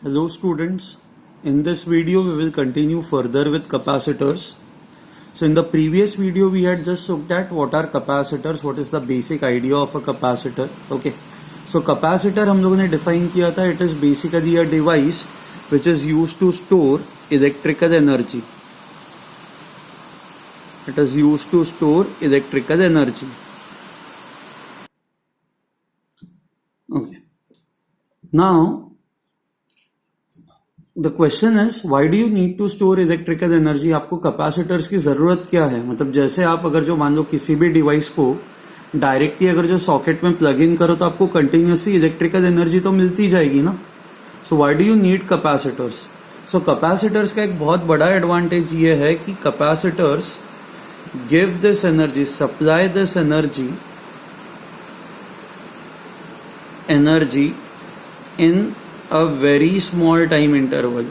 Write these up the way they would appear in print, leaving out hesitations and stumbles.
Hello students, in this video we will continue further with capacitors. So in the previous video we had just looked at what are capacitors, what is the basic idea of a capacitor. Okay, so capacitor हम लोगों ने define किया था, it is basically a device which is used to store electrical energy. It is used to store electrical energy. Okay, now the question is why do you need to store electrical energy. आपको capacitors की जरूरत क्या है? मतलब जैसे आप अगर जो मान लो किसी भी डिवाइस को डायरेक्टली अगर जो सॉकेट में प्लग इन करो तो आपको कंटिन्यूसली इलेक्ट्रिकल एनर्जी तो मिलती जाएगी ना. So why do you need capacitors? So capacitors का एक बहुत बड़ा एडवांटेज ये है कि capacitors give this energy, supply this energy in a very small time interval.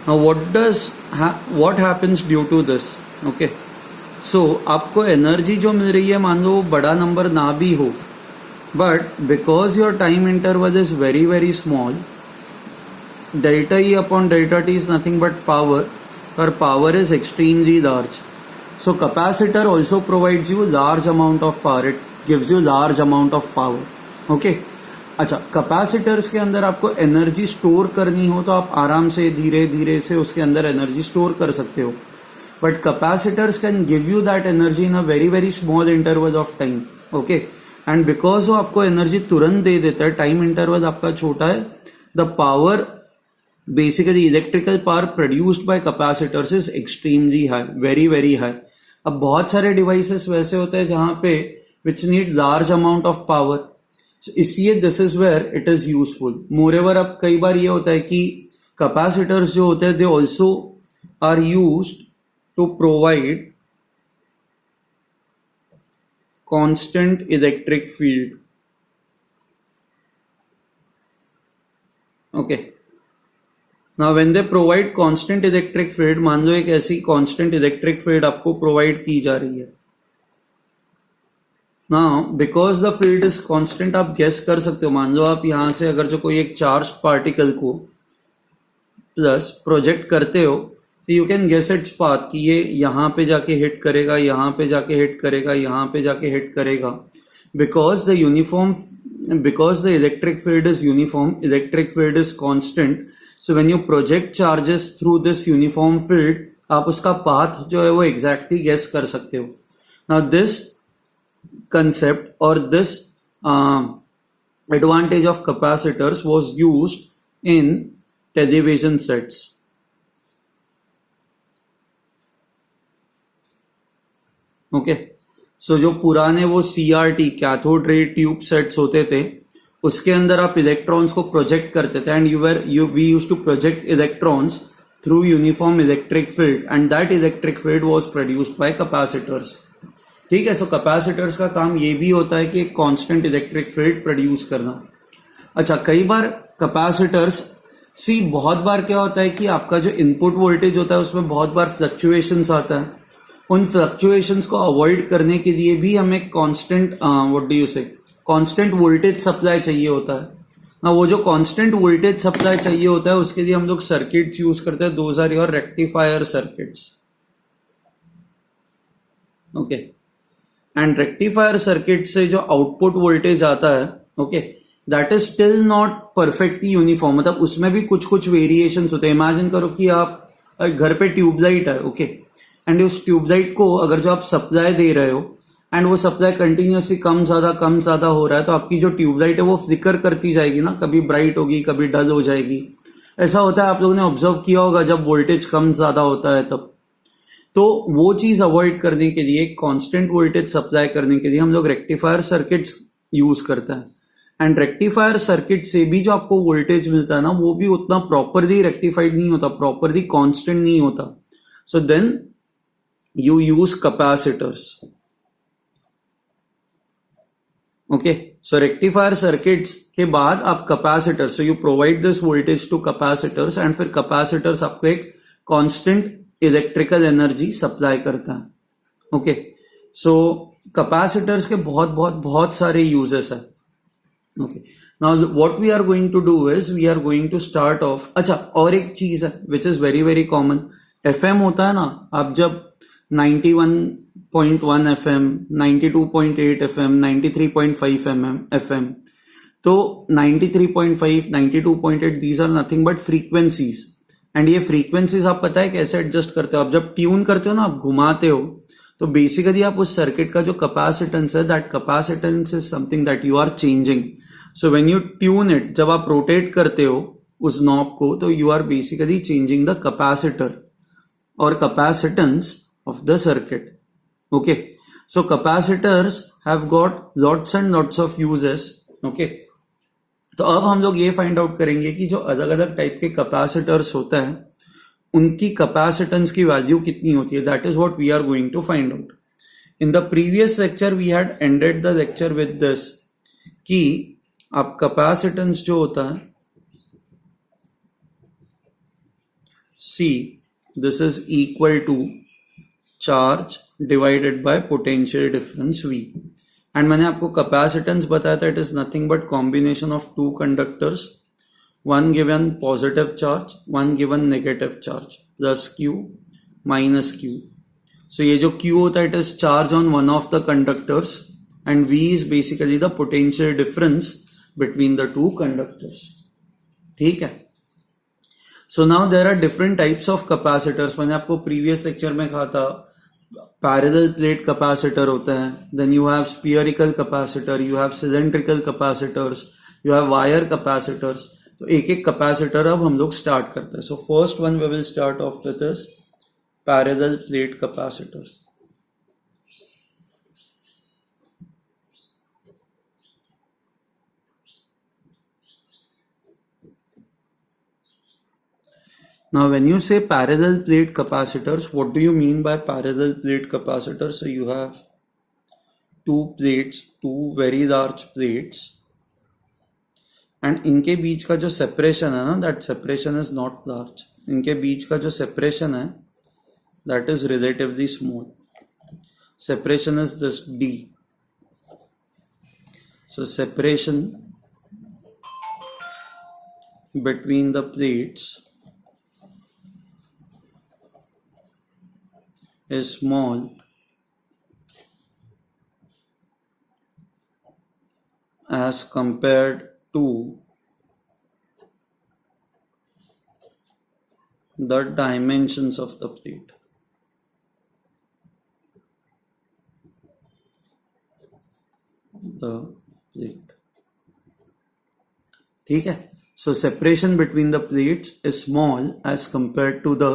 Now what happens due to this? Okay, so आपको एनर्जी जो मिल रही है मान लो बड़ा नंबर ना भी हो, but because your time interval is very very small, delta E upon delta T is nothing but power, or power is extremely large. So capacitor also provides you large amount of power. It gives you large amount of power. Okay. अच्छा, capacitors के अंदर आपको energy store करनी हो तो आप आराम से धीरे धीरे से उसके अंदर एनर्जी स्टोर कर सकते हो. But capacitors can give you that energy in a very very small interval of time. Okay, and because वो आपको एनर्जी तुरंत दे देता है, टाइम इंटरवल आपका छोटा है, the power basically electrical power produced by capacitors is extremely high, very very high. अब बहुत सारे डिवाइसेस वैसे होते हैं जहां पे which need large amount of power, इसलिए this is where it is useful. Moreover अब कई बार ये होता है कि कैपेसिटर्स जो होते हैं they also are used to provide constant electric field. Okay, now when they provide constant electric field, मान लो एक ऐसी constant electric field आपको provide की जा रही है. now because the field is constant, आप guess कर सकते हो, मान लो आप यहां से अगर जो कोई एक charged particle को प्लस प्रोजेक्ट करते हो तो you can guess its path कि ये यहां पे जाके हिट करेगा, यहां पे जाके हिट करेगा, यहां पे जाके हिट करेगा. Because the electric field is uniform, electric field is constant. So when you project charges through this uniform field, आप उसका path जो है वो exactly guess कर सकते हो. Now this concept or this advantage of capacitors was used in television sets. Okay, so जो पुराने वो CRT cathode ray tube sets होते थे उसके अंदर आप इलेक्ट्रॉन्स को प्रोजेक्ट करते थे, and we used to project electrons through uniform electric field, and that electric field was produced by capacitors. ठीक है, सो कैपेसिटर्स का काम ये भी होता है कि एक कांस्टेंट इलेक्ट्रिक फील्ड प्रोड्यूस करना. अच्छा, कई बार कैपेसिटर्स बहुत बार क्या होता है कि आपका जो इनपुट वोल्टेज होता है उसमें बहुत बार फ्लक्चुएशंस आता है. उन फ्लक्चुएशंस को अवॉइड करने के लिए भी हमें कांस्टेंट कांस्टेंट वोल्टेज सप्लाई चाहिए होता है ना. वो जो कांस्टेंट वोल्टेज सप्लाई चाहिए होता है उसके लिए हम लोग सर्किट्स यूज करते हैं. Those are your rectifier circuits. Okay, and rectifier circuit से जो आउटपुट वोल्टेज आता है, okay, that is still not perfectly uniform. मतलब उसमें भी कुछ कुछ वेरिएशंस होते हैं. इमेजिन करो कि आप घर पे ट्यूबलाइट है, ओके, एंड उस ट्यूबलाइट को अगर जो आप सप्लाई दे रहे हो एंड वो सप्लाई कंटिन्यूसली कम ज्यादा हो रहा है तो आपकी जो ट्यूबलाइट है वो फ्लिकर करती जाएगी ना, कभी ब्राइट होगी कभी डल हो जाएगी. ऐसा होता है, आप लोगों ने ऑब्जर्व किया होगा जब वोल्टेज कम ज्यादा होता है तब. तो वो चीज अवॉइड करने के लिए, कांस्टेंट वोल्टेज सप्लाई करने के लिए हम लोग रेक्टिफायर सर्किट्स यूज करते हैं. एंड रेक्टिफायर सर्किट से भी जो आपको वोल्टेज मिलता है ना वो भी उतना प्रॉपरली रेक्टिफाइड नहीं होता, प्रॉपरली कांस्टेंट नहीं होता. So then you use capacitors. Okay, so rectifier circuits के बाद आप capacitors, so you provide this voltage to capacitors, and फिर कैपेसिटर्स आपको एक कांस्टेंट इलेक्ट्रिकल एनर्जी सप्लाई करता है. ओके, सो कैपेसिटर्स के बहुत बहुत बहुत सारे यूजेस है. Okay, now what we are going to do is we are going to start off. अच्छा, और एक चीज है which is very very common. FM होता है ना, आप जब 91.1 एफएम, 92.8 एफएम, 93.5 एफएम, तो 93.5, 92.8 these are nothing but frequencies. And ये फ्रीक्वेंसीज आप पता है कैसे एडजस्ट करते हो. आप जब ट्यून करते हो ना, आप घुमाते हो, तो बेसिकली आप उस सर्किट का जो कैपेसिटेंस है, that capacitance is something that you are changing. So when you tune it, जब आप रोटेट करते हो उस नॉब को, तो you are basically changing the capacitor और capacitance of the circuit. Okay, so capacitors have got lots and lots of uses. Okay, तो अब हम लोग ये फाइंड आउट करेंगे कि जो अलग अलग टाइप के कैपेसिटर्स होता है उनकी कैपेसिटेंस की वैल्यू कितनी होती है. That is what we are going to find out. In the previous lecture we had ended the lecture with this कि आप कैपेसिटेंस जो होता है, C this is equal to charge divided by potential difference V. And मैंने आपको capacitance बताया था, it is nothing but combination of two conductors, one given positive charge, one given negative charge, plus Q minus Q. So ये जो Q होता है, it is charge on one of the conductors and V is basically the potential difference between the two conductors. ठीक है. So now there are different types of capacitors. मैंने आपको previous lecture में कहा था पैरेलल प्लेट कैपेसिटर होता है, then you have spherical capacitor, you have cylindrical capacitors, you have wire capacitors. तो एक एक कैपेसिटर अब हम लोग स्टार्ट करते हैं. So first one we will start off with is parallel plate capacitor. Now, when you say parallel plate capacitors, what do you mean by parallel plate capacitors? So you have two plates, two very large plates, and इनके बीच का जो separation है ना, that separation is not large. इनके बीच का जो separation है, that is relatively small. Separation is this D. So separation between the plates is small as compared to the dimensions of the plate. ठीक है. So separation between the plates is small as compared to the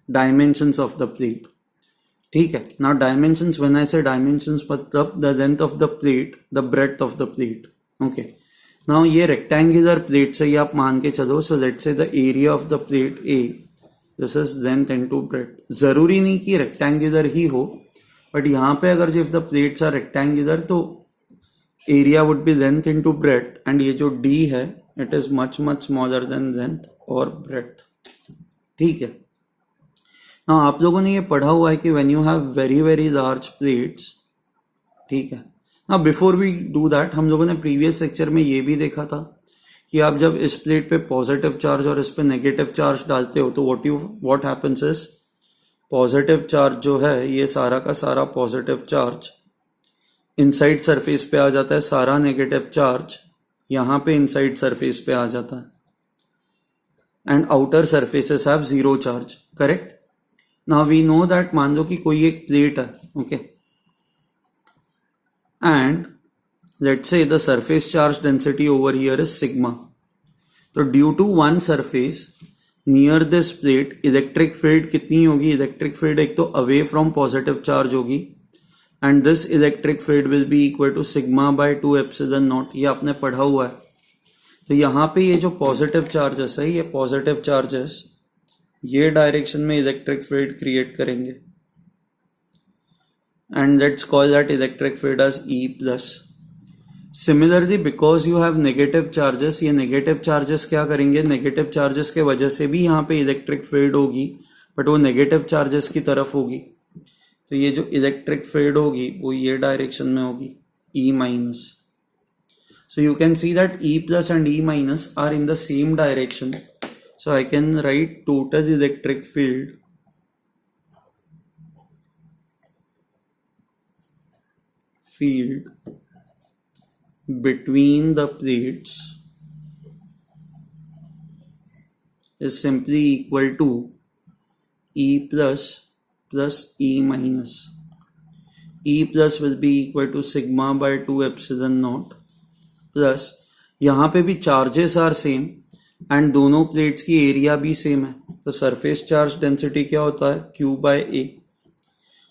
dimensions of the plate. ठीक है. Now dimensions, when I say dimensions, मतलब the length of the plate, the breadth of the plate. Okay. Now ये rectangular plate से ये आप मान के चलो. So let's say the area of the plate A, this is length into breadth. जरूरी नहीं कि rectangular ही हो, but यहाँ पे अगर if the plates are rectangular तो area would be length into breadth, and ये जो D है, it is much smaller than length or breadth. ठीक है. हाँ, आप लोगों ने ये पढ़ा हुआ है कि when you have very very large plates. ठीक है. ना बिफोर वी डू दैट, हम लोगों ने प्रीवियस लेक्चर में ये भी देखा था कि आप जब इस प्लेट पे पॉजिटिव चार्ज और इस पे नेगेटिव चार्ज डालते हो तो what happens is, positive charge जो है, ये सारा का सारा पॉजिटिव चार्ज इनसाइड सरफेस पे आ जाता है, सारा नेगेटिव चार्ज यहाँ पे इनसाइड सरफेस पे आ जाता है, and outer surfaces have zero charge. Correct. Now we know that मान लो कि कोई एक प्लेट है. Okay. And let's say the surface charge density over here is sigma. तो due to one surface near this plate electric field कितनी होगी? Electric field एक तो अवे फ्रॉम पॉजिटिव चार्ज होगी, and this electric field will be equal to sigma by 2 epsilon naught. ये आपने पढ़ा हुआ है. तो यहाँ पे ये जो पॉजिटिव चार्जेस है, ये पॉजिटिव चार्जेस ये डायरेक्शन में इलेक्ट्रिक फील्ड क्रिएट करेंगे, and let's call that electric field as E plus. Similarly because you have negative charges, ये नेगेटिव चार्जेस क्या करेंगे? नेगेटिव चार्जेस के वजह से भी यहाँ पे इलेक्ट्रिक फील्ड होगी, बट वो नेगेटिव चार्जेस की तरफ होगी. तो ये जो इलेक्ट्रिक फील्ड होगी वो ये डायरेक्शन में होगी, E minus. So you can see that E plus and E minus are in the same direction. So I can write total electric field between the plates is simply equal to E plus E minus. E plus will be equal to sigma by 2 epsilon naught plus यहाँ पे भी charges are same and दोनों plates की area भी same है, तो surface charge density क्या होता है, Q बाय A.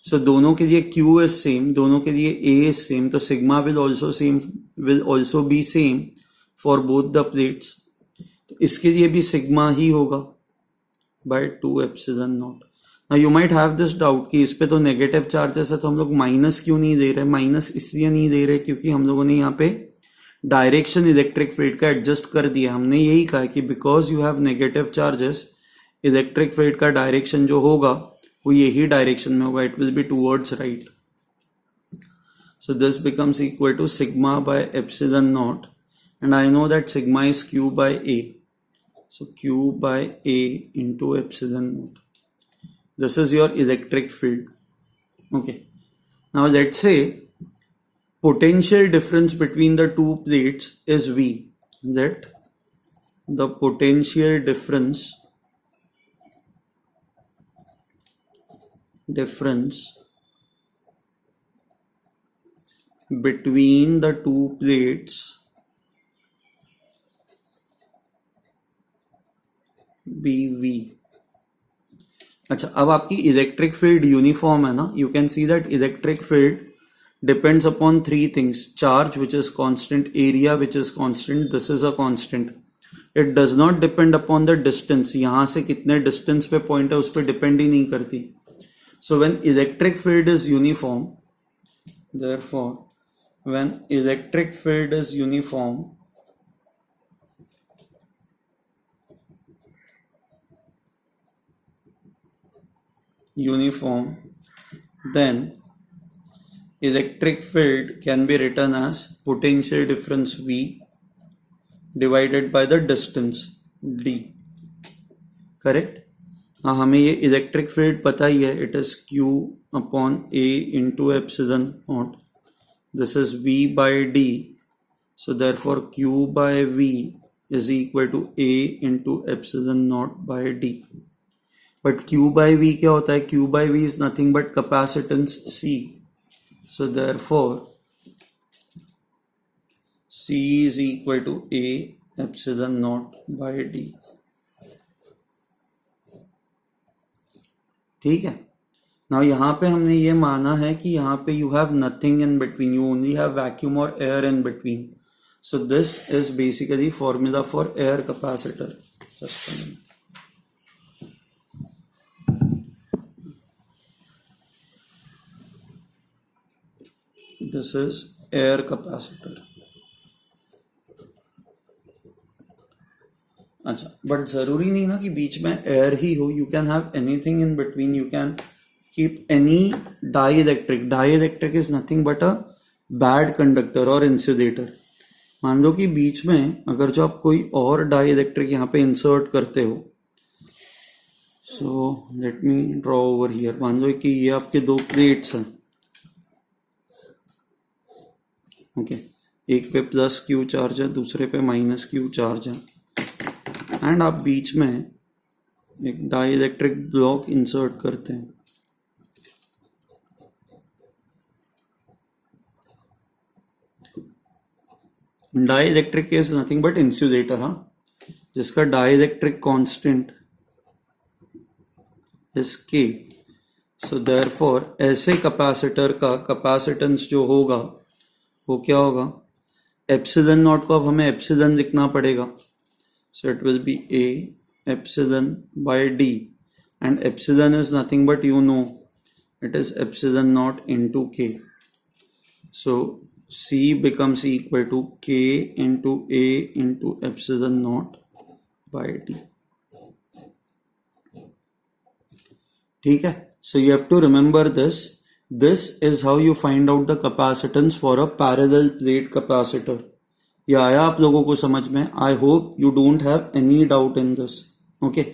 सो दोनों के लिए Q इज सेम, दोनों के लिए A इज सेम, तो sigma will also be same for both the plates. तो इसके लिए भी सिग्मा ही होगा by 2 epsilon naught. Now you might have this doubt कि इस पे तो नेगेटिव चार्जेस है तो हम लोग माइनस क्यों नहीं दे रहे. माइनस इसलिए नहीं दे रहे क्योंकि हम लोगों ने यहाँ पे डायरेक्शन इलेक्ट्रिक फील्ड का एडजस्ट कर दिया. हमने यही कहा कि because you have negative charges, electric field का डायरेक्शन जो होगा वो यही डायरेक्शन में होगा, it will be towards right. So this becomes equal to sigma by epsilon naught and I know that sigma is Q by A. So Q by A into epsilon naught. This is your electric field. Okay, now let's से potential difference between the two plates is V. That the potential difference between the two plates be V. अच्छा, अब आपकी electric field uniform है ना. You can see that electric field depends upon three things: charge, which is constant; area, which is constant; this is a constant. It does not depend upon the distance. यहाँ से कितने distance पे point है उस पे depend ही नहीं करती. So when electric field is uniform, therefore when electric field is uniform, then electric field can be written as potential difference V divided by the distance D. Correct? हाँ, हमें ये electric field पता ही है, it is Q upon A into epsilon naught. This is V by D. So therefore Q by V is equal to A into epsilon naught by D. But Q by V क्या होता है? Q by V is nothing but capacitance C. So therefore C is equal to A epsilon naught by D. ठीक है. Now यहाँ पे हमने ये माना है कि यहाँ पे you have nothing in between, you only have vacuum or air in between. So this is basically formula for air capacitor. Just a minute. This is air capacitor. अच्छा, बट जरूरी नहीं ना कि बीच में एयर ही हो. You can have anything in between. You can keep any dielectric. Dielectric is nothing but a bad conductor और इंसुलेटर. मान लो कि बीच में अगर जो आप कोई और डाई इलेक्ट्रिक यहाँ पे इंसर्ट करते हो, so let me draw over here. मान लो कि ये आपके दो प्लेट्स हैं. ओके, एक पे प्लस Q चार्ज है, दूसरे पे माइनस Q चार्ज है, एंड आप बीच में एक डाई इलेक्ट्रिक ब्लॉक इंसर्ट करते हैं. Dielectric is nothing but insulator, हाँ, जिसका dielectric constant is K. So therefore ऐसे कैपेसिटर का कैपेसिटेंस जो होगा वो क्या होगा? एप्सिलॉन नॉट को अब हमें एप्सिलॉन लिखना पड़ेगा. So it will B A epsilon bye D, and epsilon is nothing but you know it is epsilon not into K. So C becomes equal to K into A into epsilon naught by D. ठीक है. So you have to remember this. This is how you find out the capacitance for a parallel plate capacitor. ये आया आप लोगों को समझ में? आई hope you don't have any doubt in this. Okay,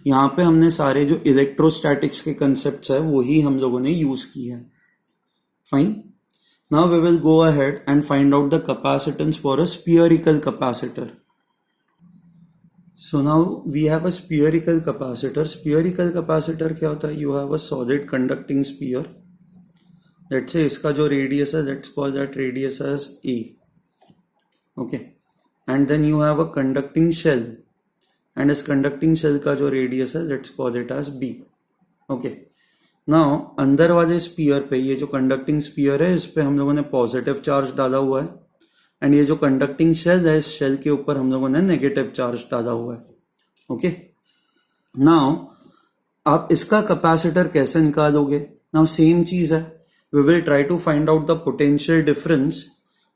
यहाँ पे हमने सारे जो इलेक्ट्रोस्टैटिक्स के कंसेप्ट है वही हम लोगों ने यूज किए हैं. Fine. Now we will go ahead and find out the capacitance for a spherical capacitor. So now we have a spherical capacitor. Spherical capacitor क्या होता है? You have a solid conducting sphere. Let's say इसका जो radius है, let's call that radius as A. Okay. And then you have a conducting shell. And इस conducting shell का जो radius है, let's call it as B. Okay. Now अंदर वाले spear पे, ये जो कंडक्टिंग स्पीयर है इस पे हम लोगों ने पॉजिटिव चार्ज डाला हुआ है, एंड ये जो कंडक्टिंग शेल है इस शेल के ऊपर हम लोगों ने नेगेटिव चार्ज डाला हुआ है. ओके, नाउ आप इसका कैपेसिटर कैसे निकालोगे? नाउ सेम चीज है, we will try to find out the potential difference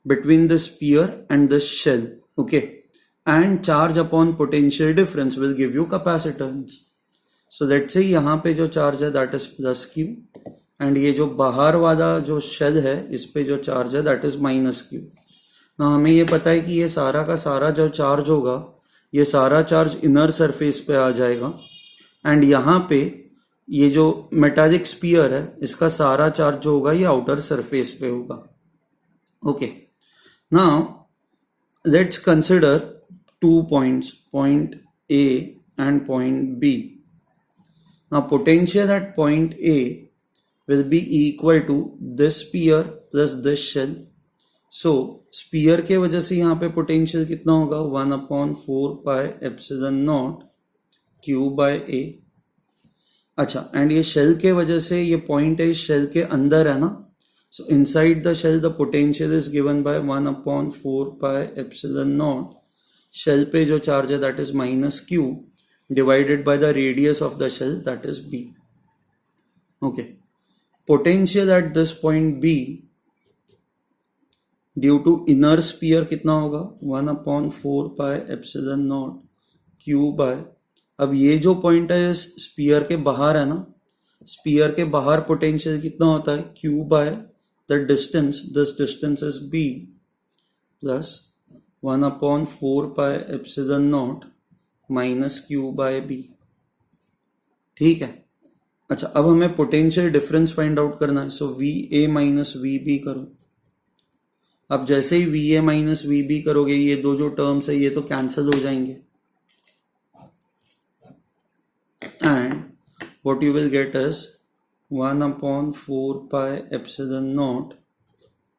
between the sphere and the shell. Okay, and charge upon potential difference will give you capacitance. So let's say यहाँ पे जो charge है that is plus Q, and ये जो बाहर वाला जो shell है इस पे जो चार्ज है दैट इज माइनस क्यू. ना हमें ये पता है कि ये सारा का सारा जो चार्ज होगा ये सारा चार्ज इनर सरफेस पे आ जाएगा, एंड यहाँ पे ये जो मेटालिक स्पीयर है इसका सारा चार्ज जो होगा ये आउटर सरफेस पे होगा. Okay, now let's consider 2 points, point A and point B. Now potential at point A will be equal to this sphere plus this shell. So sphere के वजह से यहाँ पे potential कितना होगा? 1/4 pi epsilon naught Q by A. अच्छा, and ये shell के वजह से ये पॉइंट है शेल के अंदर है ना, so inside the shell the potential is given by 1/4 pi epsilon naught. Shell पे जो चार्ज है that is minus Q divided by the radius of the shell that is B. Okay, potential at this point B due to inner sphere कितना होगा? 1/4 pi epsilon naught Q by, अब ये जो point है इस spear के बाहर है ना, स्पीयर के बाहर पोटेंशियल कितना होता है? Q by the distance, this distance is B plus 1/4 pi epsilon naught minus Q by B. ठीक है. अच्छा, अब हमें पोटेंशियल डिफरेंस फाइंड आउट करना है, so V A minus V B करो. अब जैसे ही V A minus V B करोगे ये दो जो टर्म्स है ये तो कैंसिल हो जाएंगे, and what you will get is 1/4 pi epsilon naught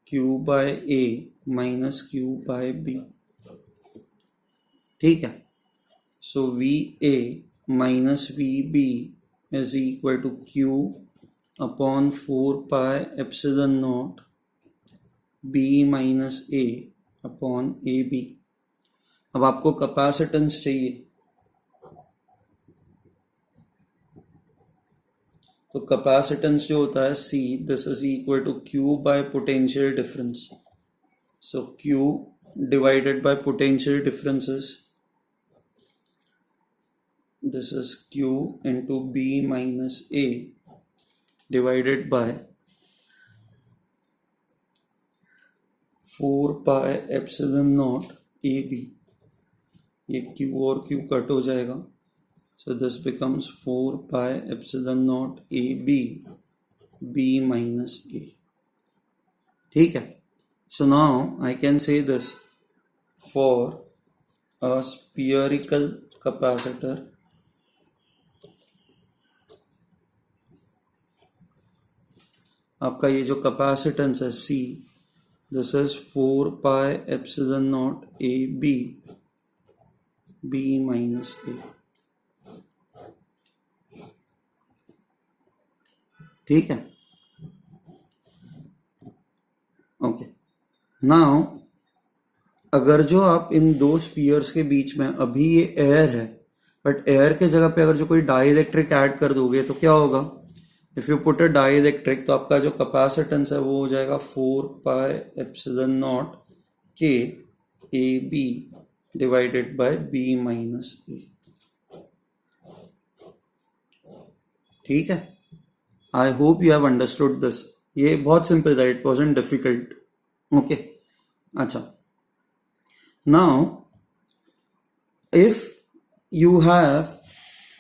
Q by A minus Q by B. ठीक है. So VA minus VB is equal to Q upon 4 pi epsilon naught B minus A upon AB. अब आपको capacitance चाहिए, तो capacitance जो होता है C, this is equal to Q by potential difference. So Q divided by potential difference is, this is Q into B minus A divided by 4 pi epsilon naught AB. ये Q और Q cut हो जाएगा, so this becomes 4 pi epsilon naught AB B minus A. ठीक है. So now I can say this, for a spherical capacitor आपका ये जो capacitance है C, this is 4 pi epsilon naught A B B minus A. ठीक है. Okay, now अगर जो आप इन दो स्पीयर्स के बीच में, अभी ये एयर है बट एयर के जगह पे अगर जो कोई डाइलेक्ट्रिक ऐड कर दोगे तो क्या होगा? If you put a dielectric तो आपका जो कैपेसिटेंस है वो हो जाएगा 4 पाई एप्सिलॉन नॉट के A B divided by B minus A. ठीक है. I hope you have understood this. ये बहुत सिंपल था, इट वॉजंट डिफिकल्ट. ओके. अच्छा, नाउ इफ यू हैव,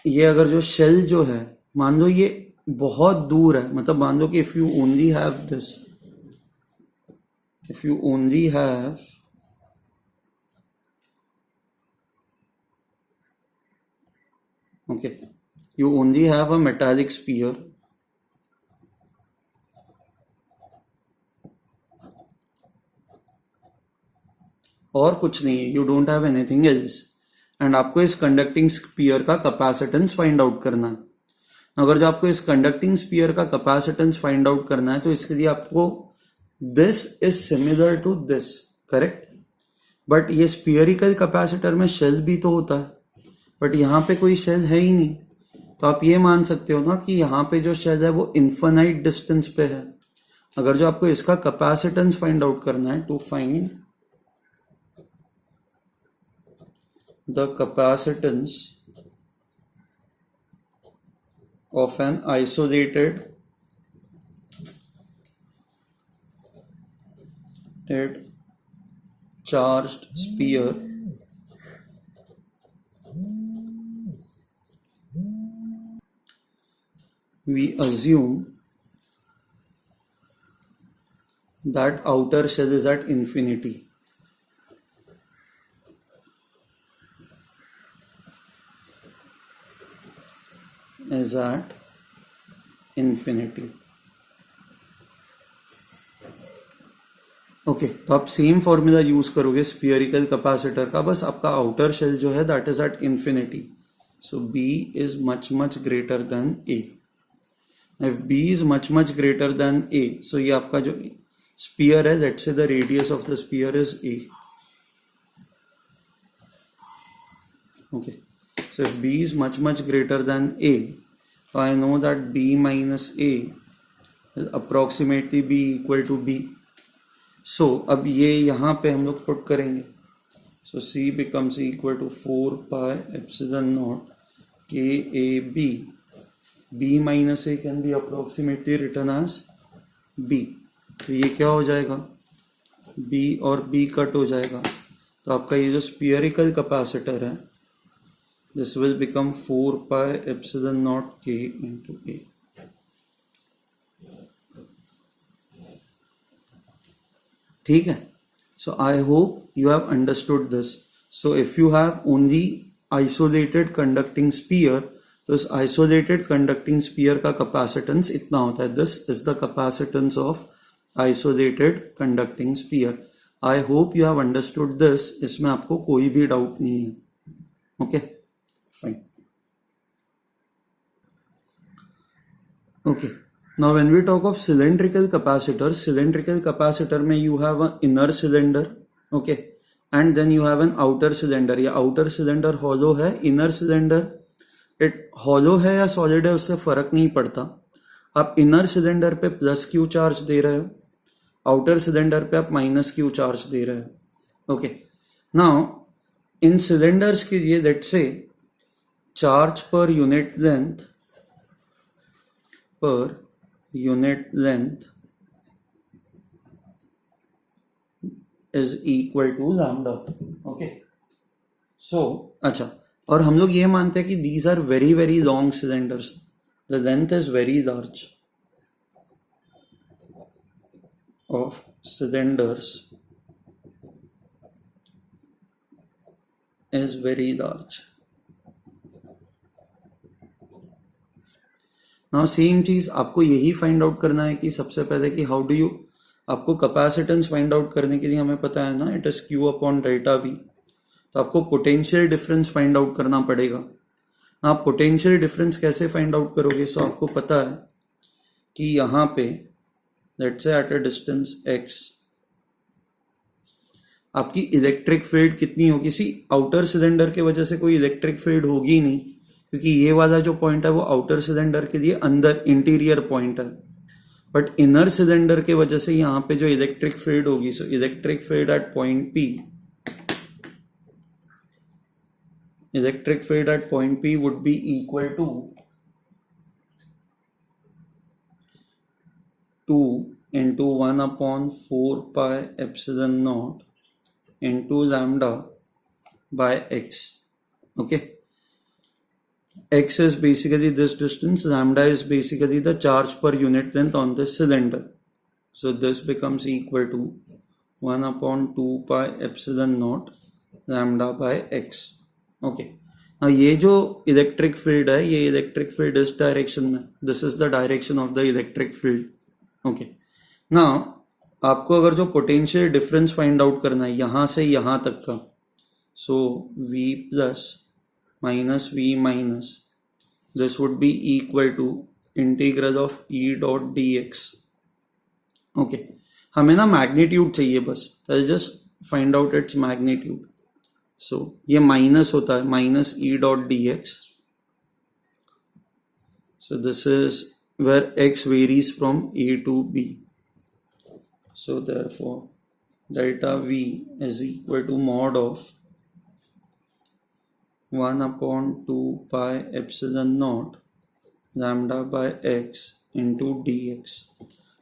ये अगर जो शेल जो है, मान लो ये बहुत दूर है, मतलब मान लो कि if you only have this, if you only have okay, you only have a metallic sphere और कुछ नहीं है, you don't have anything else, and आपको इस कंडक्टिंग स्पीयर का कैपेसिटेंस फाइंड आउट करना है. अगर जो आपको इस कंडक्टिंग स्पीयर का कैपेसिटेंस फाइंड आउट करना है तो इसके लिए आपको this is similar to this, correct. But ये स्पीयरिकल कैपेसिटर में शेल भी तो होता है, बट यहाँ पे कोई शेल है ही नहीं. तो आप ये मान सकते हो ना कि यहाँ पे जो शेल है वो इन्फिनाइट डिस्टेंस पे है. अगर जो आपको इसका कैपेसिटेंस फाइंड आउट करना है, to find the capacitance of an isolated charged sphere we assume that outer shell is at infinity. Is at infinity. Okay, तो आप सेम फॉर्मूला यूज करोगे स्फीयरिकल कैपेसिटर का, बस आपका आउटर शेल जो है that is at infinity. So B is much much greater than A. If B is much much greater than A, so ये आपका जो स्पीयर है, let's say the radius of the sphere is A. Okay, so if b is much much greater than a, so I know that b minus a is approximately b equal to b. So अब ये यहाँ पे हम लोग put करेंगे. So c becomes equal to 4 pi epsilon naught k a b. b minus a can be approximately written as b. तो ये क्या हो जाएगा, b और b कट हो जाएगा. तो आपका ये जो स्पीयरिकल कैपेसिटर है, this will become 4 pi epsilon naught k into a. ठीक है. So I hope you have understood this. So if you have only isolated conducting sphere, तो इस isolated conducting sphere का capacitance इतना होता है. This is the capacitance of isolated conducting sphere. I hope you have understood this. इसमें आपको कोई भी डाउट नहीं है. Okay? Fine. Okay. Now when we talk of cylindrical capacitor में you have an inner cylinder, okay, and then you have an outer cylinder. या outer cylinder hollow है, inner cylinder it hollow है या solid है उससे फर्क नहीं पड़ता. आप inner cylinder पे प्लस क्यू चार्ज दे रहे हो, outer cylinder पे आप माइनस क्यू चार्ज दे रहे हो. Okay. Now in cylinders के लिए let's say charge per unit length is equal to lambda. Okay. So अच्छा, और हम लोग ये मानते हैं कि these are very very long cylinders, the length is very large of cylinders is very large. Now same चीज आपको यही फाइंड आउट करना है कि सबसे पहले कि हाउ डू यू, आपको कैपेसिटेंस फाइंड आउट करने के लिए हमें पता है ना, it is Q upon delta we. तो आपको पोटेंशियल डिफरेंस फाइंड आउट करना पड़ेगा. आप पोटेंशियल डिफरेंस कैसे फाइंड आउट करोगे? सो आपको पता है कि यहाँ पे let's say at a distance x आपकी इलेक्ट्रिक फील्ड कितनी होगी. सी आउटर सिलेंडर के वजह से कोई इलेक्ट्रिक फील्ड होगी नहीं, क्योंकि ये वाला जो पॉइंट है वो आउटर सिलेंडर के लिए अंदर इंटीरियर पॉइंट है. बट इनर सिलेंडर के वजह से यहाँ पे जो इलेक्ट्रिक फील्ड होगी, so electric field at point P would be equal to 2 into 1 upon 4 pi epsilon naught into lambda by x. Okay, x is basically this distance, lambda is basically the charge per unit length on this cylinder. So this becomes equal to 1 upon 2 pi epsilon naught lambda by x. Okay, now ये जो electric field है, ये electric field इस direction में, this is the direction of the electric field. Okay, now आपको अगर जो potential difference find out करना है यहां से यहां तक का, so v plus minus v minus, this would be equal to integral of e dot dx. Okay, हमें ना मैग्नीट्यूड चाहिए बस, just find out its magnitude. So ये माइनस होता है, minus E dot D X. So this is where X varies from A to B. So therefore delta V is equal to mod of 1 upon 2 pi epsilon naught lambda by X into D x.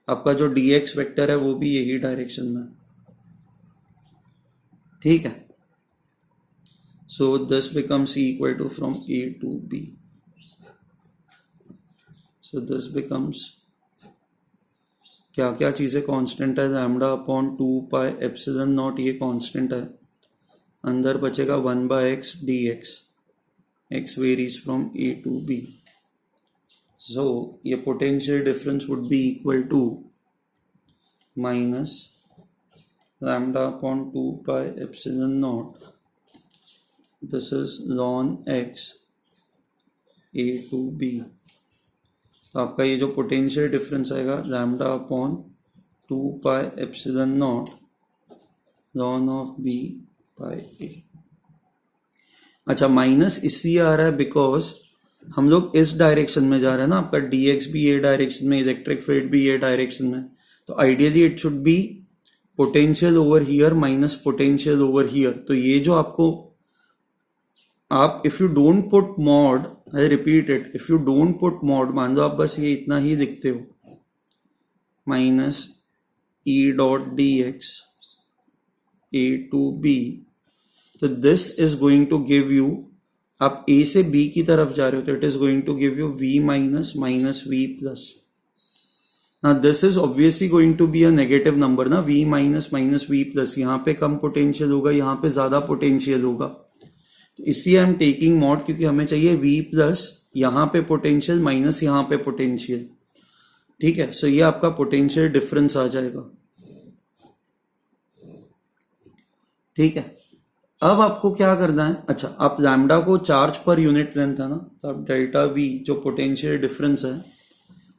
आपका जो D x vector है वो भी यही direction में. ठीक है, so this becomes equal to from A to B. So this becomes, क्या क्या चीजें कांस्टेंट है, lambda upon 2 pi epsilon naught ये कांस्टेंट है, अंदर बचेगा 1 by x d x, x varies from A to B. so ये potential difference would be equal to minus lambda upon 2 pi epsilon naught, this is ln x a to b. तो आपका ये जो potential difference आएगा lambda upon 2 pi epsilon naught ln of b by a. अच्छा, minus इसलिए आ रहा है बिकॉज हम लोग इस डायरेक्शन में जा रहे हैं ना, आपका dx भी ये डायरेक्शन में, इलेक्ट्रिक फील्ड भी ये डायरेक्शन में. तो ideally it should be potential over here minus potential over here. तो ये जो आपको आप if you don't put mod, I repeat it, if you don't put mod, मान लो आप बस ये इतना ही लिखते हो, minus E dot D X A to B, तो this is going to give you, आप ए से बी की तरफ जा रहे हो तो it is going to give you V minus minus V plus. ना this is obviously going to be a negative number ना, V minus minus V plus, यहाँ पे कम पोटेंशियल होगा, यहाँ पे ज्यादा पोटेंशियल होगा. तो इसलिए आई एम टेकिंग मॉड, क्योंकि हमें चाहिए v प्लस यहां पे पोटेंशियल माइनस यहां पे पोटेंशियल. ठीक है, सो ये आपका पोटेंशियल डिफरेंस आ जाएगा. ठीक है, अब आपको क्या करना है, अच्छा आप लैम्डा को चार्ज पर यूनिट लेंथ है ना, तो आप डेल्टा v जो पोटेंशियल डिफरेंस है,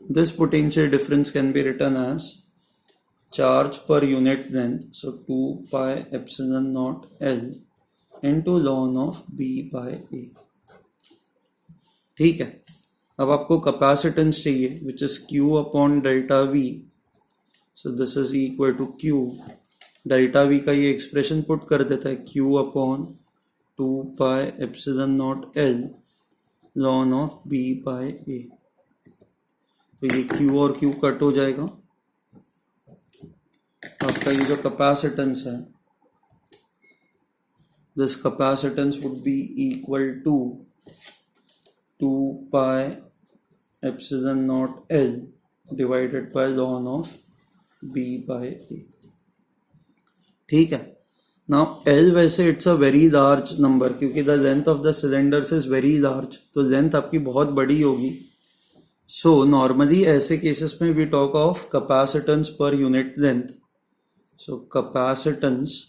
this potential difference can be written as charge per unit length. So 2 pi epsilon naught l into ln of b by a. ठीक है, अब आपको कैपेसिटेंस चाहिए which is q upon delta v. So this is equal to q, delta v का ये expression put कर देता है, q upon 2 pi epsilon naught l ln of b by a. तो ये q और q कट हो जाएगा. आपका ये जो कैपेसिटेंस है, this capacitance would be equal to 2 pi epsilon naught L divided by ln of B by A. ठीक है, now L वैसे it's a very large number, क्योंकि the length of the cylinders is very large, तो length आपकी बहुत बड़ी होगी. So normally ऐसे cases में we talk of capacitance per unit length. So capacitance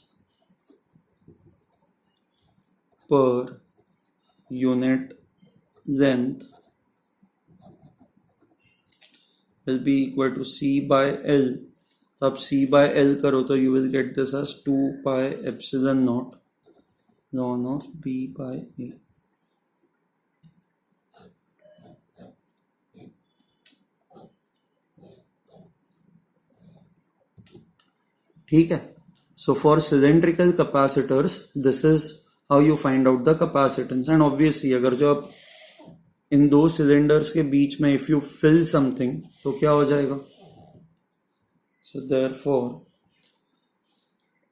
per unit length will be equal to C by L. तो आप C by L करो तो you will get this as 2 pi epsilon naught ln of B by A. ठीक है, so for cylindrical capacitors this is how you find out the capacitance. and obviously अगर जो आप इन दो सिलेंडर्स के बीच में इफ यू फिल समथिंग तो क्या हो जाएगा, So therefore,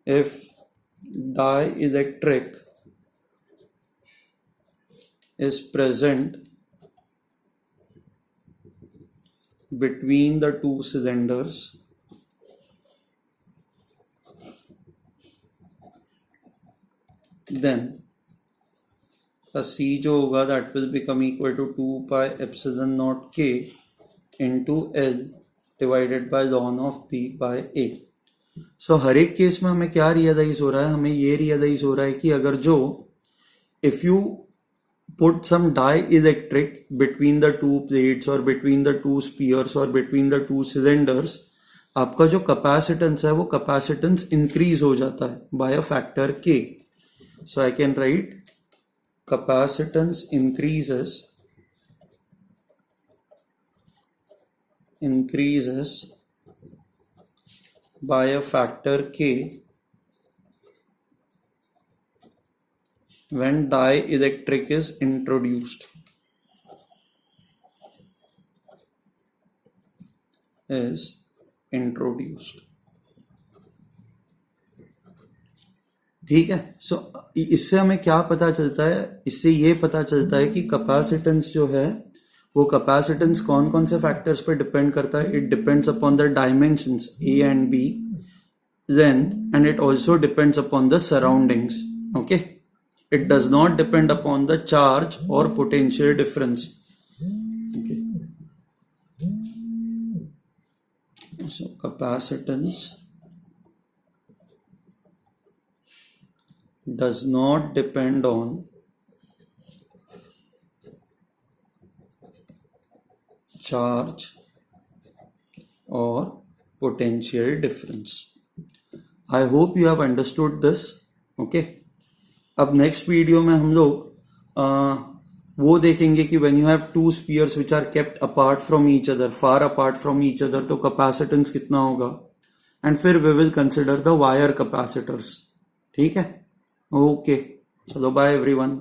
if dielectric is present between the two cylinders, then the C जो होगा that will become equal to 2 pi epsilon naught K into L divided by ln of P by A. So हर एक case में हमें क्या realise हो रहा है, हमें ये रियलाइज हो रहा है कि अगर जो if you put some dielectric between the two plates or between the two spheres or between the two cylinders, आपका जो capacitance है वो capacitance increase हो जाता है by a factor K. So I can write capacitance increases by a factor K when dielectric is introduced. ठीक है. सो इससे हमें क्या पता चलता है, इससे ये पता चलता है कि कैपेसिटेंस जो है वो कैपेसिटेंस कौन कौन से फैक्टर्स पे डिपेंड करता है. It depends upon the dimensions A and B, length, and it also depends upon the surroundings. Okay, it does not depend upon the charge or potential difference. Okay. So capacitance does not depend on charge or potential difference. I hope you have understood this. Okay. अब next video में हम लोग वो देखेंगे कि when you have two spheres which are kept apart from each other, far apart from each other, तो capacitance कितना होगा, एंड फिर we will consider the wire capacitors. ठीक है. ओके, चलो बाय एवरीवन.